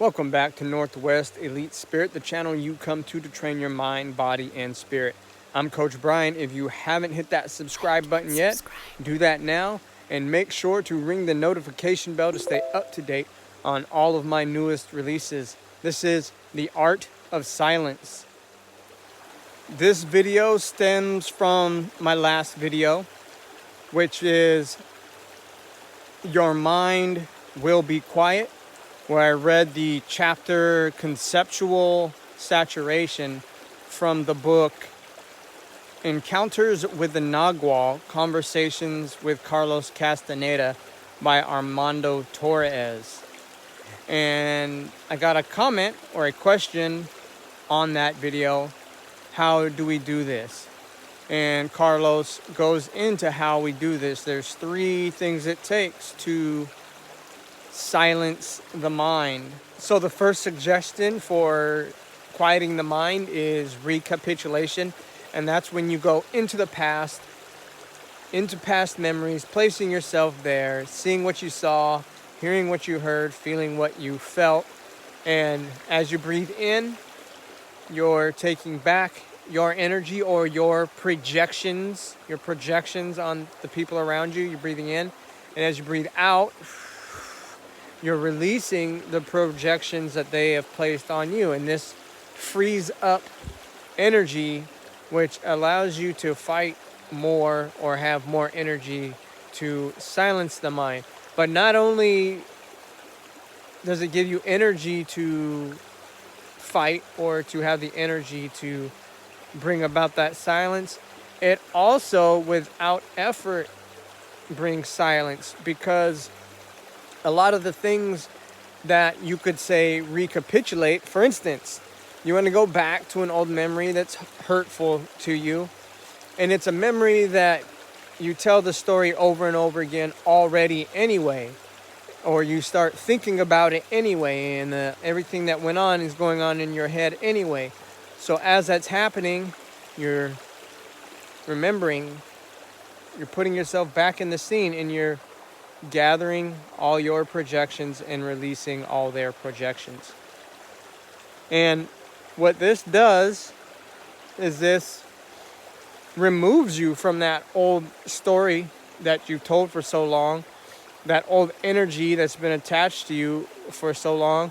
Welcome back to Northwest Elite Spirit, the channel you come to train your mind, body, and spirit. I'm Coach Brian. If you haven't hit that subscribe button yet, do that now and make sure to ring the notification bell to stay up to date on all of my newest releases. This is The Art of Silence. This video stems from my last video, which is Your Mind Will Be Quiet, where I read the chapter Conceptual Saturation from the book Encounters with the Nagual, Conversations with Carlos Castaneda by Armando Torres. And I got a comment or a question on that video, how do we do this? And Carlos goes into how we do this. There's 3 things it takes to silence the mind. So the first suggestion for quieting the mind is recapitulation, and that's when you go into the past, into past memories, placing yourself there, seeing what you saw, hearing what you heard, feeling what you felt. And as you breathe in, you're taking back your energy or your projections on the people around you. You're breathing in, and as you breathe out, you're releasing the projections that they have placed on you. And this frees up energy, which allows you to fight more or have more energy to silence the mind. But not only does it give you energy to fight or to have the energy to bring about that silence, it also, without effort, brings silence, because a lot of the things that you could say recapitulate, for instance, you want to go back to an old memory that's hurtful to you, and it's a memory that you tell the story over and over again already anyway, or you start thinking about it anyway, and everything that went on is going on in your head anyway. So as that's happening, you're remembering, you're putting yourself back in the scene, and you're gathering all your projections and releasing all their projections. And what this does is this removes you from that old story that you've told for so long, that old energy that's been attached to you for so long,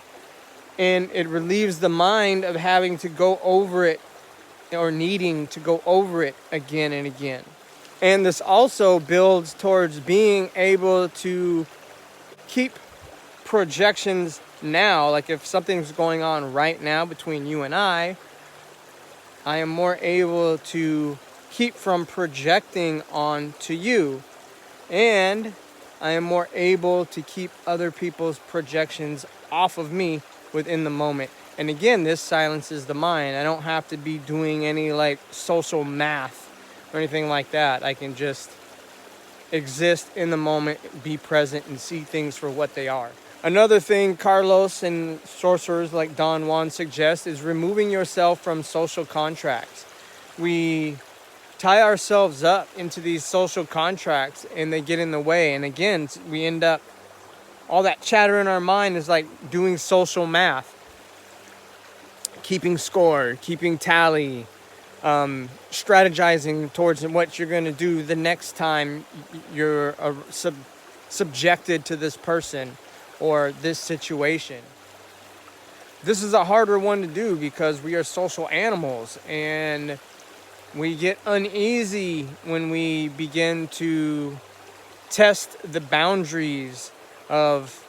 and it relieves the mind of having to go over it or needing to go over it again and again. And this also builds towards being able to keep projections now. Like if something's going on right now between you and I am more able to keep from projecting onto you. And I am more able to keep other people's projections off of me within the moment. And again, this silences the mind. I don't have to be doing any like social math or anything like that. I can just exist in the moment, be present, and see things for what they are. Another thing Carlos and sorcerers like Don Juan suggest is removing yourself from social contracts. We tie ourselves up into these social contracts and they get in the way. And again, we end up, all that chatter in our mind is like doing social math, keeping score, keeping tally, strategizing towards what you're going to do the next time you're subjected to this person or this situation. This is a harder one to do because we are social animals, and we get uneasy when we begin to test the boundaries of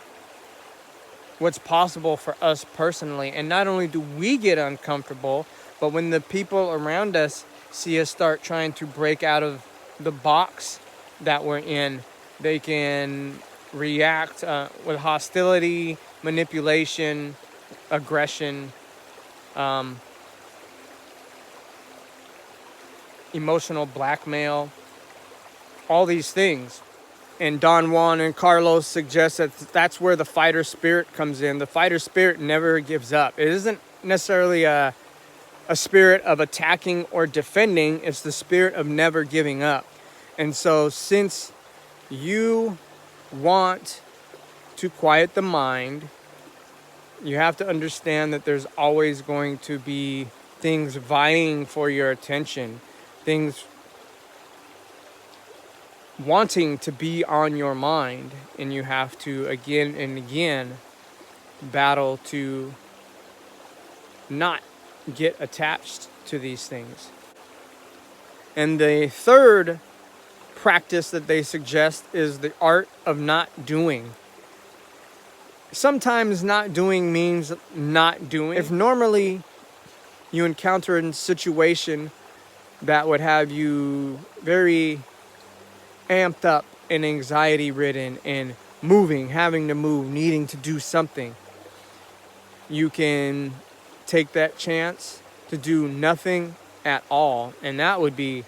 what's possible for us personally. And not only do we get uncomfortable, but when the people around us see us start trying to break out of the box that we're in, they can react with hostility, manipulation, aggression, emotional blackmail, all these things. And Don Juan and Carlos suggest that that's where the fighter spirit comes in. The fighter spirit never gives up. It isn't necessarily a spirit of attacking or defending. It's the spirit of never giving up. And so since you want to quiet the mind, You have to understand that there's always going to be things vying for your attention, things wanting to be on your mind, and you have to again and again battle to not get attached to these things. And the third practice that they suggest is the art of not doing. Sometimes not doing means not doing. If normally you encounter a situation that would have you very amped up and anxiety ridden and moving, having to move, needing to do something, you can take that chance to do nothing at all, and that would be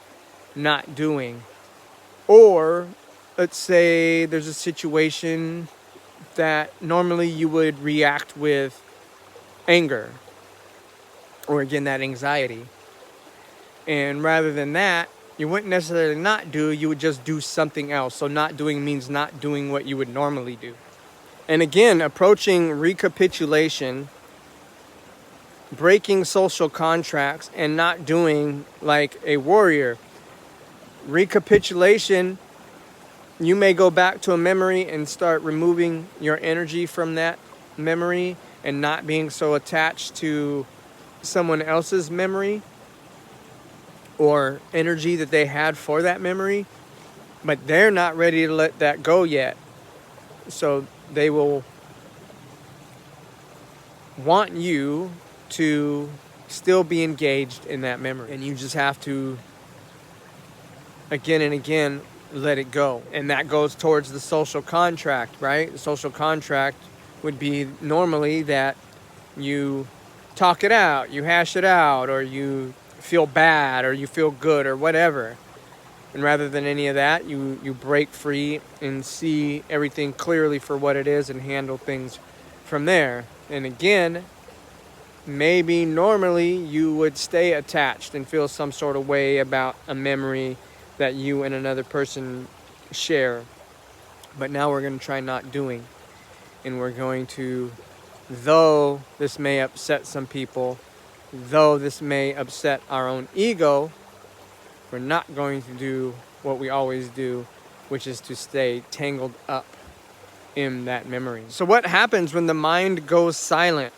not doing. Or let's say there's a situation that normally you would react with anger, or again that anxiety, and rather than that, you wouldn't necessarily not do, you would just do something else. So not doing means not doing what you would normally do. And again, approaching recapitulation, breaking social contracts, and not doing like a warrior. Recapitulation, you may go back to a memory and start removing your energy from that memory and not being so attached to someone else's memory or energy that they had for that memory, but they're not ready to let that go yet. So they will want you to still be engaged in that memory, and you just have to again and again let it go. And that goes towards the social contract, right? The social contract would be normally that you talk it out, you hash it out, or you feel bad, or you feel good, or whatever. And rather than any of that, you break free and see everything clearly for what it is and handle things from there. And again, maybe normally you would stay attached and feel some sort of way about a memory that you and another person share. But now we're going to try not doing. And we're going to, though this may upset some people, though this may upset our own ego, we're not going to do what we always do, which is to stay tangled up in that memory. So what happens when the mind goes silent?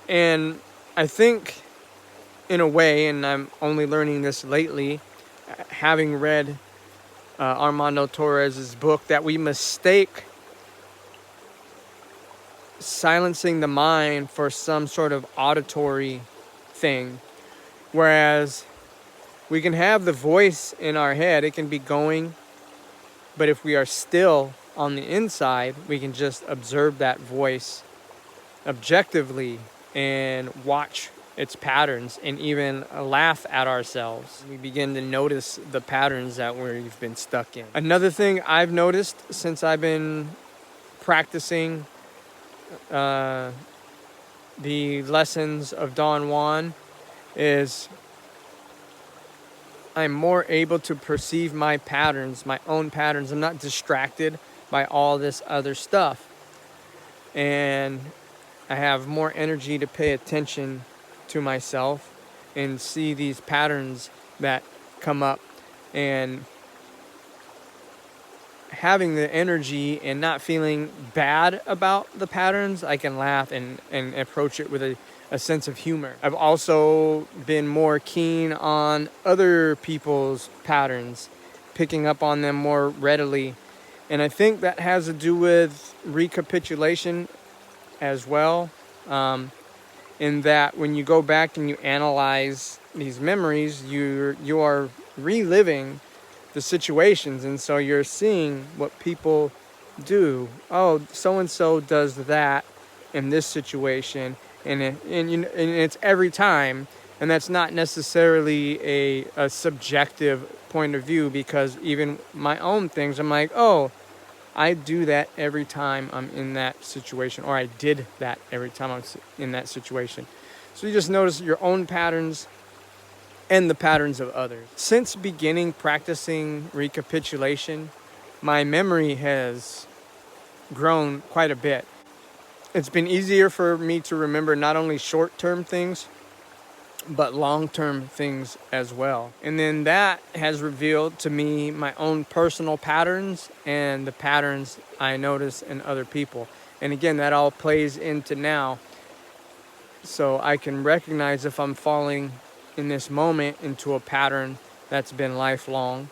And I think in a way, and I'm only learning this lately, having read Armando Torres' book, that we mistake silencing the mind for some sort of auditory thing. Whereas we can have the voice in our head, it can be going, but if we are still on the inside, we can just observe that voice objectively and watch its patterns and even laugh at ourselves. We begin to notice the patterns that we've been stuck in. Another thing I've noticed since I've been practicing the lessons of Don Juan is I'm more able to perceive my patterns, my own patterns. I'm not distracted by all this other stuff. And I have more energy to pay attention to myself and see these patterns that come up. And having the energy and not feeling bad about the patterns, I can laugh and approach it with a sense of humor. I've also been more keen on other people's patterns, picking up on them more readily. And I think that has to do with recapitulation as well, in that when you go back and you analyze these memories, you are reliving the situations, and so you're seeing what people do. Oh, so-and-so does that in this situation, and it's every time, and that's not necessarily a subjective point of view, because even my own things, I'm like, oh, I do that every time I'm in that situation, or I did that every time I'm in that situation. So you just notice your own patterns and the patterns of others. Since beginning practicing recapitulation, my memory has grown quite a bit. it's been easier for me to remember not only short-term things, but long-term things as well. And then that has revealed to me my own personal patterns and the patterns I notice in other people. And again, that all plays into now. So I can recognize if I'm falling in this moment into a pattern that's been lifelong,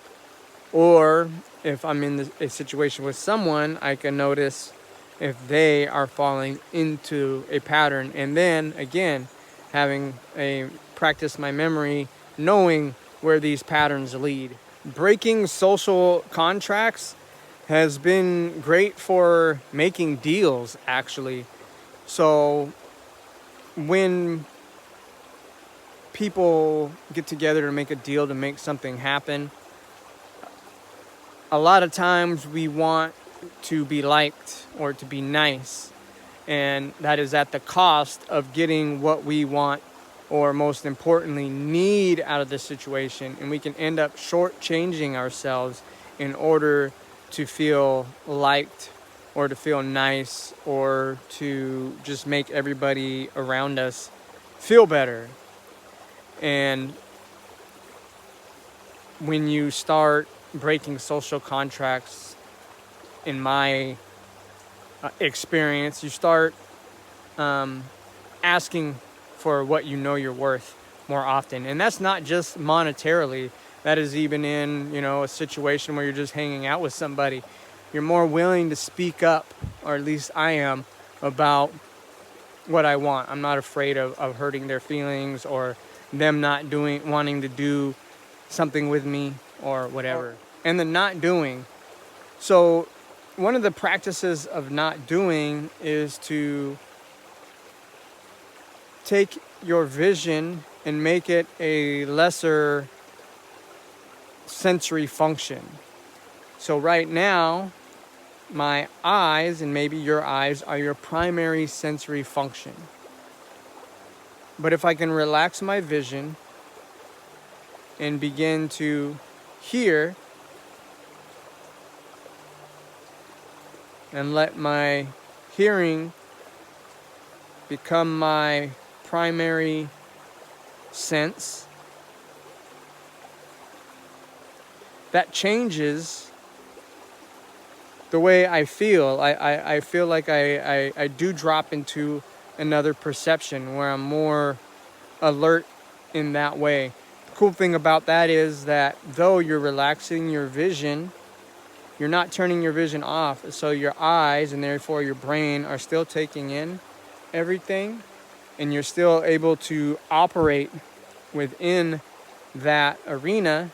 or if I'm in a situation with someone, I can notice if they are falling into a pattern. And then again, having a practice my memory, knowing where these patterns lead. Breaking social contracts has been great for making deals, actually. So when people get together to make a deal, to make something happen, a lot of times we want to be liked or to be nice, and that is at the cost of getting what we want, or most importantly need, out of the situation. And we can end up shortchanging ourselves in order to feel liked or to feel nice or to just make everybody around us feel better. And when you start breaking social contracts, in my experience, you start asking for what you know you're worth more often. And that's not just monetarily. That is even in, a situation where you're just hanging out with somebody. You're more willing to speak up, or at least I am, about what I want. I'm not afraid of hurting their feelings, or them not wanting to do something with me or whatever. And the not doing. So one of the practices of not doing is to take your vision and make it a lesser sensory function. So right now, my eyes, and maybe your eyes, are your primary sensory function. But if I can relax my vision and begin to hear, and let my hearing become my primary sense, that changes the way I feel. I feel like I do drop into another perception where I'm more alert in that way. The cool thing about that is that though you're relaxing your vision, you're not turning your vision off. So your eyes, and therefore your brain, are still taking in everything, and you're still able to operate within that arena,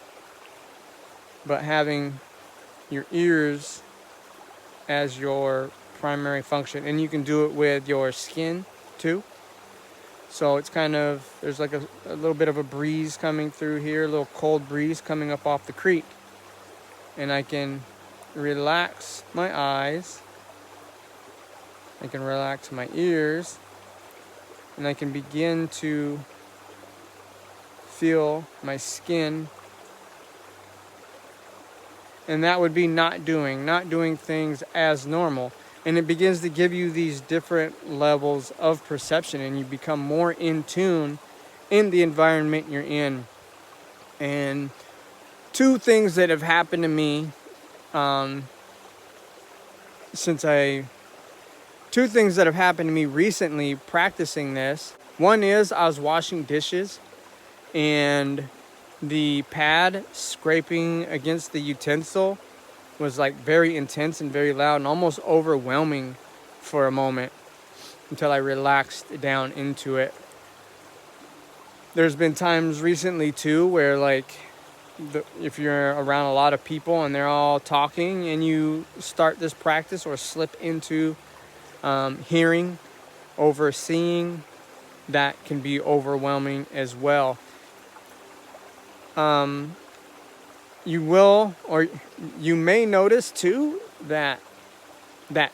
but having your ears as your primary function. And you can do it with your skin too. So it's kind of, there's like a little bit of a breeze coming through here, a little cold breeze coming up off the creek. And I can relax my eyes, I can relax my ears, and I can begin to feel my skin. And that would be not doing things as normal. And it begins to give you these different levels of perception, and you become more in tune in the environment you're in. And two things that have happened to me recently practicing this. One is I was washing dishes, and the pad scraping against the utensil was like very intense and very loud and almost overwhelming for a moment, until I relaxed down into it. There's been times recently too where, like, if you're around a lot of people and they're all talking and you start this practice or slip into hearing, overseeing, that can be overwhelming as well. You may notice too that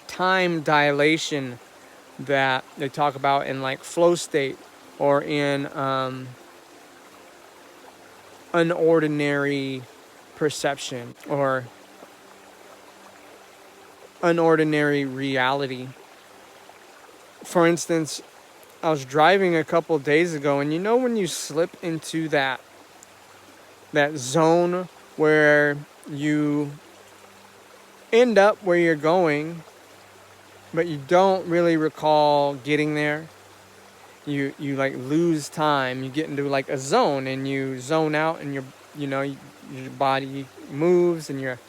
time dilation that they talk about in like flow state, or in unordinary perception or unordinary reality. For instance, I was driving a couple days ago, and you know when you slip into that zone where you end up where you're going, but you don't really recall getting there. You like lose time. You get into like a zone, and you zone out, and your body moves, and it's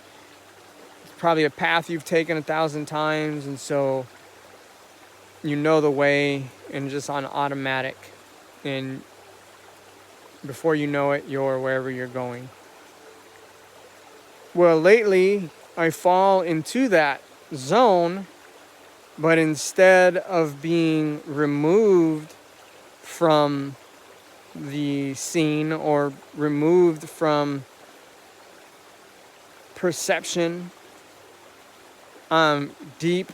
probably a path you've taken 1,000 times, and so you know the way, and just on automatic, and before you know it, you're wherever you're going. Well, lately I fall into that zone, but instead of being removed from the scene or removed from perception, I'm deep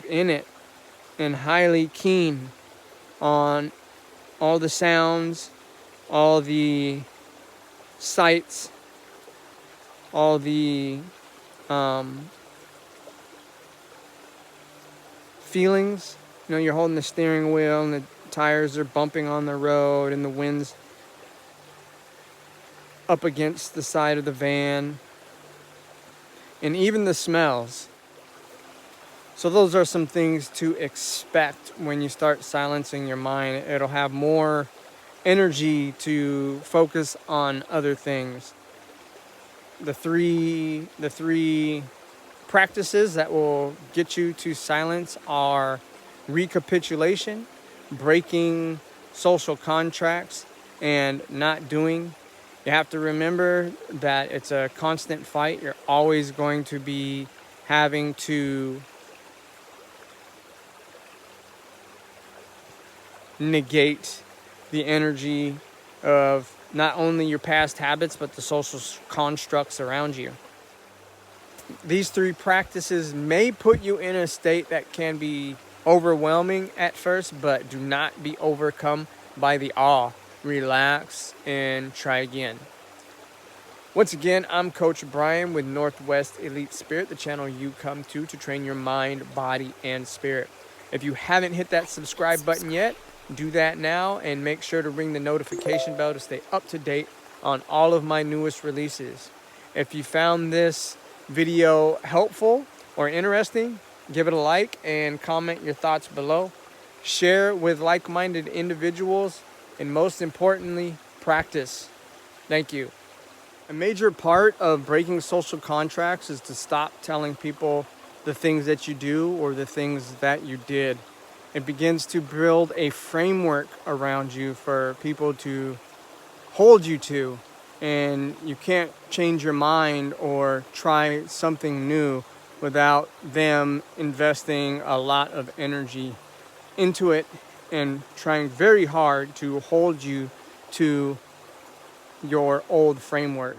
in it and highly keen on all the sounds, all the sights, all the feelings. You know, you're holding the steering wheel and the tires are bumping on the road and the wind's up against the side of the van, and even the smells. So those are some things to expect when you start silencing your mind. It'll have more energy to focus on other things. The three practices that will get you to silence are recapitulation, breaking social contracts, and not doing. You have to remember that it's a constant fight. You're always going to be having to negate the energy of not only your past habits, but the social constructs around you. These three practices may put you in a state that can be overwhelming at first, but do not be overcome by the awe. Relax and try again. Once again, I'm Coach Brian with Northwest Elite Spirit, the channel you come to train your mind, body, and spirit. If you haven't hit that subscribe button yet, do that now, and make sure to ring the notification bell to stay up to date on all of my newest releases. If you found this video helpful or interesting, give it a like and comment your thoughts below. Share with like-minded individuals, and most importantly, practice. Thank you. A major part of breaking social contracts is to stop telling people the things that you do or the things that you did. It begins to build a framework around you for people to hold you to, and you can't change your mind or try something new without them investing a lot of energy into it and trying very hard to hold you to your old framework.